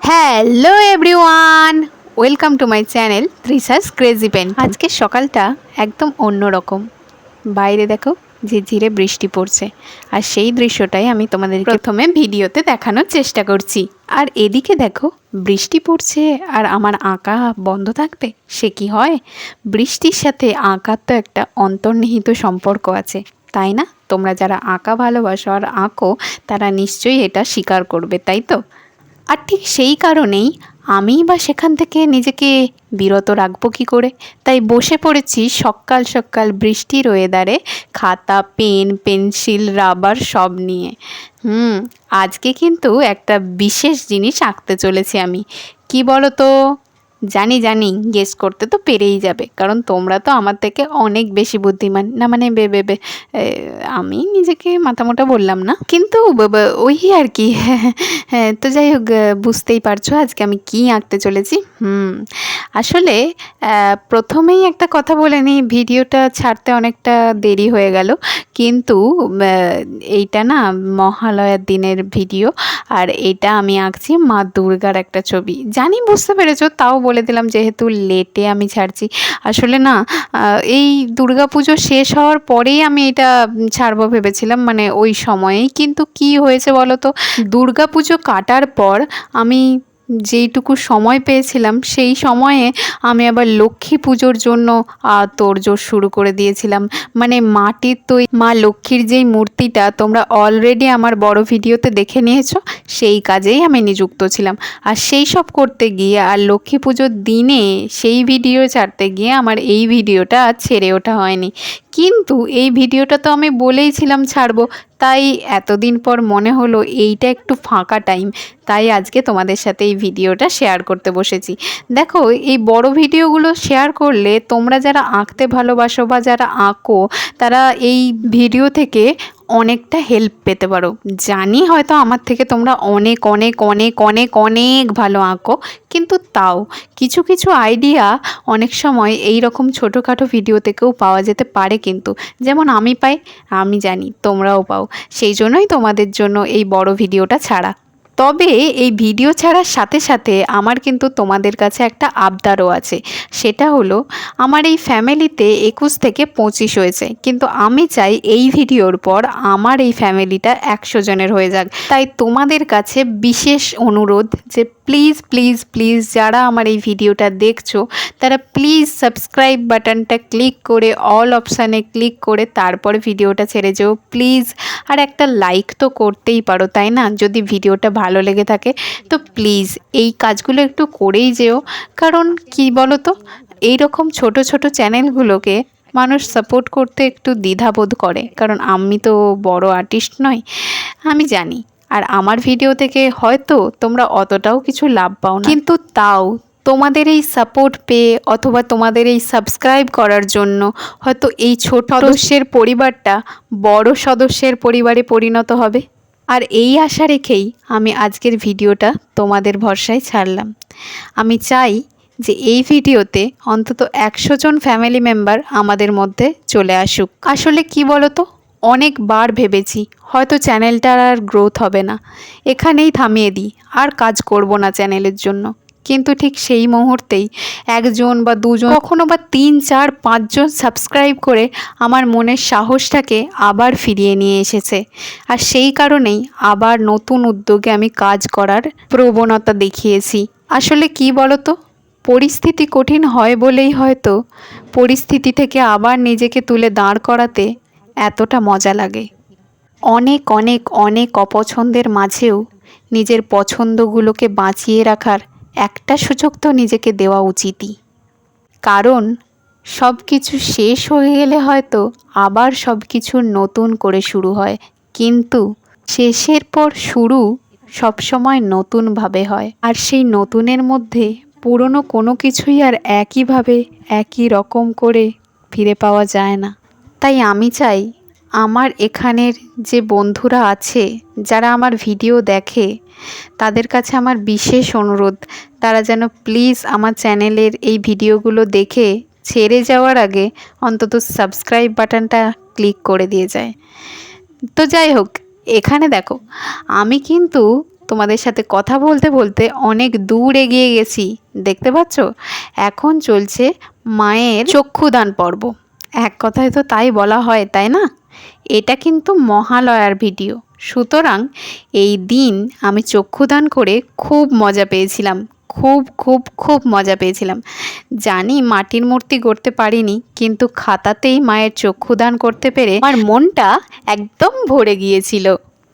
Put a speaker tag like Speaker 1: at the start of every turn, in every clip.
Speaker 1: Hello everyone, welcome to my channel TriSHA's crazy pen. আজকের সকালটা একদম অন্যরকম। বাইরে দেখো ঝিরঝিরে বৃষ্টি পড়ছে, আর সেই দৃশ্যটাই আমি তোমাদের প্রথমে ভিডিওতে দেখানোর চেষ্টা করছি। আর এদিকে দেখো বৃষ্টি পড়ছে আর আমার আঁকা বন্ধ থাকবে, সে কি হয়? বৃষ্টির সাথে আঁকার তো একটা অন্তর্নিহিত সম্পর্ক আছে, তাই না? তোমরা যারা আঁকা ভালোবাসো আর আঁকো তারা নিশ্চয়ই এটা স্বীকার করবে, তাই তো? আর ঠিক সেই কারণেই আমি বা সেখান থেকে নিজেকে বিরত রাখবো কী করে, তাই বসে পড়েছি সকাল সকাল বৃষ্টির ওয়েদারে খাতা, পেন, পেন্সিল, রাবার সব নিয়ে। আজকে কিন্তু একটা বিশেষ জিনিস আঁকতে চলেছি আমি। কি বলো তো? জানি জানি, গেস করতে তো পেরেই যাবে, কারণ তোমরা তো আমার থেকে অনেক বেশি বুদ্ধিমান। না মানে আমি নিজেকে মাথামোটা বললাম না, কিন্তু ওই আর কি। হ্যাঁ, তো যাই হোক, বুঝতেই পারছো আজকে আমি কি আঁকতে চলেছি। আসলে প্রথমেই একটা কথা বলে নিই, ভিডিওটা ছাড়তে অনেকটা দেরি হয়ে গেল, কিন্তু এইটা না মহালয়ার দিনের ভিডিও, আর এটা আমি আঁকছি মা দুর্গার একটা ছবি। জানি বুঝতে পেরেছো, তাও বলে দিলাম যেহেতু লেটে আমি ছাড়ছি। আসলে না এই দুর্গা পুজো শেষ হওয়ার পরেই আমি এটা ছাড়বো ভেবেছিলাম, মানে ওই সময়েই। কিন্তু কি হয়েছে বলো তো, দুর্গা পুজো কাটার পর আমি যেইটুকু সময় পেয়েছিলাম সেই সময়ে আমি আবার লক্ষ্মী পুজোর জন্য তোড়জোড় শুরু করে দিয়েছিলাম। মানে মাটির তৈরি মা লক্ষ্মীর যেই মূর্তিটা তোমরা অলরেডি আমার বড় ভিডিওতে দেখে নিয়েছো, সেই কাজেই আমি নিযুক্ত ছিলাম। আর সেই সব করতে গিয়ে আর লক্ষ্মী পুজোর দিনে সেই ভিডিও ছাড়তে গিয়ে আমার এই ভিডিওটা আর ছেড়ে ওঠা হয়নি। কিন্তু এই ভিডিওটা তো আমি বলেইছিলাম ছাড়বো, তাই এতদিন পর মনে হলো এইটা একটু ফাঁকা টাইম, তাই আজকে তোমাদের সাথে এই ভিডিওটা শেয়ার করতে বসেছি। দেখো, এই বড় ভিডিওগুলো শেয়ার করলে তোমরা যারা আঁকতে ভালোবাসো বা যারা আঁকো, তারা এই ভিডিও থেকে অনেকটা হেল্প পেতে পারো। জানি হয়তো আমার থেকে তোমরা অনেক অনেক অনেক অনেক অনেক ভালো আঁকো, কিন্তু তাও কিছু কিছু আইডিয়া অনেক সময় এই রকম ছোটোখাটো ভিডিও থেকেও পাওয়া যেতে পারে। কিন্তু যেমন আমি পাই, আমি জানি তোমরাও পাও, সেই জন্যই তোমাদের জন্য এই বড় ভিডিওটা ছাড়া। তবে এই ভিডিও ছাড়ার সাথে সাথে আমার কিন্তু তোমাদের কাছে একটা আবদারও আছে। সেটা হলো, আমার এই ফ্যামিলিতে 21 থেকে 25 হয়েছে, কিন্তু আমি চাই এই ভিডিওর পর আমার এই ফ্যামিলিটা 100 জনের হয়ে যাক। তাই তোমাদের কাছে বিশেষ অনুরোধ যে প্লিজ প্লিজ প্লিজ যারা আমার এই ভিডিওটা দেখছো তারা প্লিজ সাবস্ক্রাইব বাটনটা ক্লিক করে অল অপশানে ক্লিক করে তারপর ভিডিওটা ছেড়ে যেও প্লিজ। আর একটা লাইক তো করতেই পারো, তাই না? যদি ভিডিওটা ভালো লেগে থাকে তো প্লিজ এই কাজগুলো একটু করেই যেও। কারণ কি বলো তো, এইরকম ছোট ছোট চ্যানেলগুলোকে মানুষ সাপোর্ট করতে একটু দ্বিধাবোধ করে, কারণ আমি তো বড় আর্টিস্ট নই, আমি জানি। আর আমার ভিডিও থেকে হয়তো তোমরা অতটাও কিছু লাভ পাও না, কিন্তু তাও তোমাদের এই সাপোর্ট পেয়ে অথবা তোমাদের এই সাবস্ক্রাইব করার জন্য হয়তো এই ছোট সদস্যের পরিবারটা বড় সদস্যের পরিবারে পরিণত হবে। আর এই আশা রেখেই আমি আজকের ভিডিওটা তোমাদের ভরসায় ছাড়লাম। আমি চাই যে এই ভিডিওতে অন্তত 100 জন ফ্যামিলি মেম্বার আমাদের মধ্যে চলে আসুক। আসলে কি বলো তো, অনেকবার ভেবেছি হয়তো চ্যানেলটার আর গ্রোথ হবে না, এখানেই থামিয়ে দিই, আর কাজ করব না চ্যানেলের জন্য। কিন্তু ঠিক সেই মুহূর্তেই 1 জন বা 2 জন, কখনো বা 3, 4, 5 জন সাবস্ক্রাইব করে আমার মনের সাহসটাকে আবার ফিরিয়ে নিয়ে এসেছে। আর সেই কারণেই আবার নতুন উদ্যোগে আমি কাজ করার প্রবণতা দেখিয়েছি। আসলে কি বলো তো, পরিস্থিতি কঠিন হয় বলেই হয়তো পরিস্থিতি থেকে আবার নিজেকে তুলে দাঁড় করাতে এতটা মজা লাগে। অনেক অনেক অনেক অপছন্দের মাঝেও নিজের পছন্দগুলোকে বাঁচিয়ে রাখার একটা সুযোগ তো নিজেকে দেওয়া উচিতই। কারণ সব কিছু শেষ হয়ে গেলে হয়তো আবার সব কিছু নতুন করে শুরু হয়, কিন্তু শেষের পর শুরু সবসময় নতুনভাবে হয়। আর সেই নতুনের মধ্যে পুরনো কোনো কিছুই আর একইভাবে একই রকম করে ফিরে পাওয়া যায় না। তাই আমি চাই আমার এখানের যে বন্ধুরা আছে যারা আমার ভিডিও দেখে, তাদের কাছে আমার বিশেষ অনুরোধ, তারা যেন প্লিজ আমার চ্যানেলের এই ভিডিওগুলো দেখে ছেড়ে যাওয়ার আগে অন্তত সাবস্ক্রাইব বাটনটা ক্লিক করে দিয়ে যায়। তো যাই হোক, এখানে দেখো আমি কিন্তু তোমাদের সাথে কথা বলতে বলতে অনেক দূর এগিয়ে গেছি, দেখতে পাচ্ছ। এখন চলছে মায়ের চক্ষুদান পর্ব। এক কথায় তো তাই বলা হয়, তাই না? এটা কিন্তু মহালয়ার ভিডিও, সুতরাং এই দিন আমি চক্ষুদান করে খুব মজা পেয়েছিলাম, খুব খুব খুব মজা পেয়েছিলাম। জানি মাটির মূর্তি গড়তে পারিনি, কিন্তু খাতাতেই মায়ের চক্ষুদান করতে পেরে আমার মনটা একদম ভরে গিয়েছিল।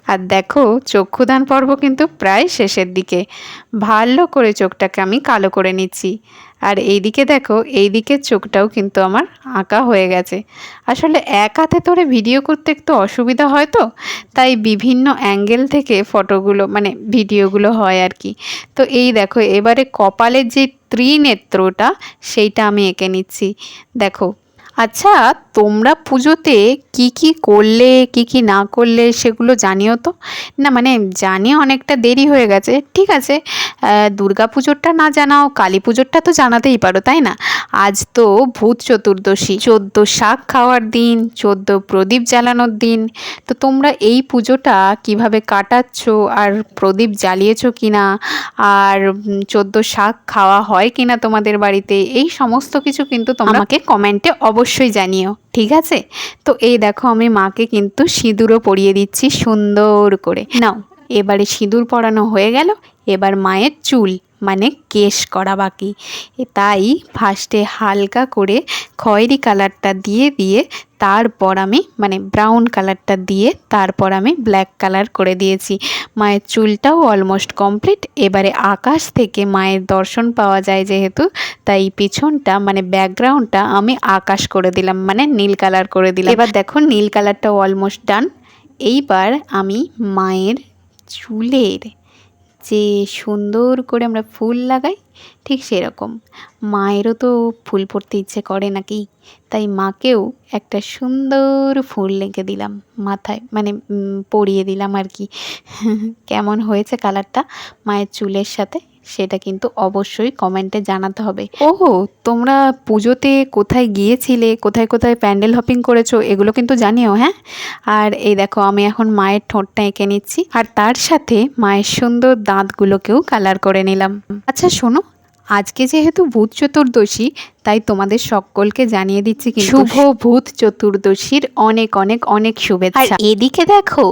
Speaker 1: আর দেখো, চক্ষুদান পর্ব কিন্তু প্রায় শেষের দিকে। ভালো করে চোখটাকে আমি কালো করে নিচ্ছি। আর এইদিকে দেখো, এই দিকের চোখটাও কিন্তু আমার আঁকা হয়ে গেছে। আসলে এক হাতে ধরে ভিডিও করতে একটু অসুবিধা হয়, তো তাই বিভিন্ন অ্যাঙ্গেল থেকে ফটোগুলো মানে ভিডিওগুলো হয় আর কি। তো এই দেখো, এবারে কপালের যে ত্রিনেত্রটা সেইটা আমি এঁকে নিচ্ছি, দেখো। আচ্ছা, তোমরা পুজোতে কি কি করলে কি কি না করলে সেগুলো জানিও তো। না মানে জানিয়ে অনেকটা দেরি হয়ে গেছে, ঠিক আছে। দুর্গা পুজোরটা না জানাও, কালী পুজোরটা তো জানাতেই পারো, তাই না? আজ তো ভূত চতুর্দশী, 14 শাক খাওয়ার দিন, 14 প্রদীপ জ্বালানোর দিন। তো তোমরা এই পুজোটা কিভাবে কাটাচ্ছ, আর প্রদীপ জ্বালিয়েছো কিনা, আর 14 শাক খাওয়া হয় কিনা তোমাদের বাড়িতে, এই সমস্ত কিছু কিন্তু তোমরা আমাকে কমেন্টে অবশ্যই জানিও, ঠিক আছে? তো এই দেখো, আমি মাকে কিন্তু সিঁদুরও পরিয়ে দিচ্ছি সুন্দর করে। নাও, এবারে সিঁদুর পরানো হয়ে গেল, এবার মায়ের চুল মানে কেশ করা বাকি। তাই ফার্স্টে হালকা করে খয়েরি কালারটা দিয়ে দিয়ে তারপর আমি মানে ব্রাউন কালারটা দিয়ে তারপর আমি ব্ল্যাক কালার করে দিয়েছি। মায়ের চুলটাও অলমোস্ট কমপ্লিট। এবারে আকাশ থেকে মায়ের দর্শন পাওয়া যায় যেহেতু, তাই পিছনটা মানে ব্যাকগ্রাউন্ডটা আমি আকাশ করে দিলাম, মানে নীল কালার করে দিলাম। এবার দেখো, নীল কালারটাও অলমোস্ট ডান। এইবার আমি মায়ের চুলের যে সুন্দর করে আমরা ফুল লাগাই, ঠিক সেরকম মায়েরও তো ফুল পরতে ইচ্ছে করে নাকি, তাই মাকেও একটা সুন্দর ফুল এঁকে দিলাম মাথায়, মানে পরিয়ে দিলাম আর কি। কেমন হয়েছে কালারটা মায়ের চুলের সাথে, সেটা কিন্তু অবশ্যই কমেন্টে জানাতে হবে। ওহো, তোমরা পুজোতে কোথায় গিয়েছিলে, কোথায় কোথায় প্যান্ডেল হপিং করেছো, এগুলো কিন্তু জানিও, হ্যাঁ। আর এই দেখো, আমি এখন মায়ের ঠোঁটটা এঁকে নিচ্ছি, আর তার সাথে মায়ের সুন্দর দাঁতগুলোকেও কালার করে নিলাম। আচ্ছা শোনো, আজকে যেহেতু ভূত চতুর্দশী, তাই তোমাদের সকলকে জানিয়ে দিচ্ছি কি শুভ ভূত চতুর্দশীর অনেক অনেক অনেক শুভেচ্ছা। আর এদিকে দেখো,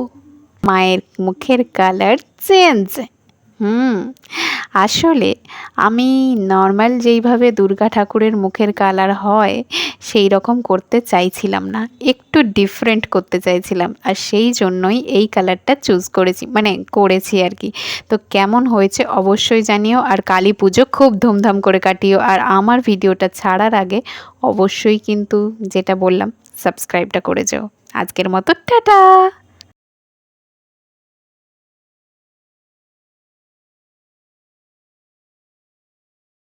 Speaker 1: মায়ের মুখের কালার চেঞ্জ। আসলে আমি নর্মাল যেইভাবে দুর্গা ঠাকুরের মুখের কালার হয় সেই রকম করতে চাইছিলাম না, একটু ডিফারেন্ট করতে চাইছিলাম, আর সেই জন্যই এই কালারটা চুজ করেছি, মানে করেছি আর কি। তো কেমন হয়েছে অবশ্যই জানিও, আর কালী পুজো খুব ধুমধাম করে কাটিও। আর আমার ভিডিওটা ছাড়ার আগে অবশ্যই কিন্তু যেটা বললাম, সাবস্ক্রাইবটা করে যাও। আজকের মতো টাটা।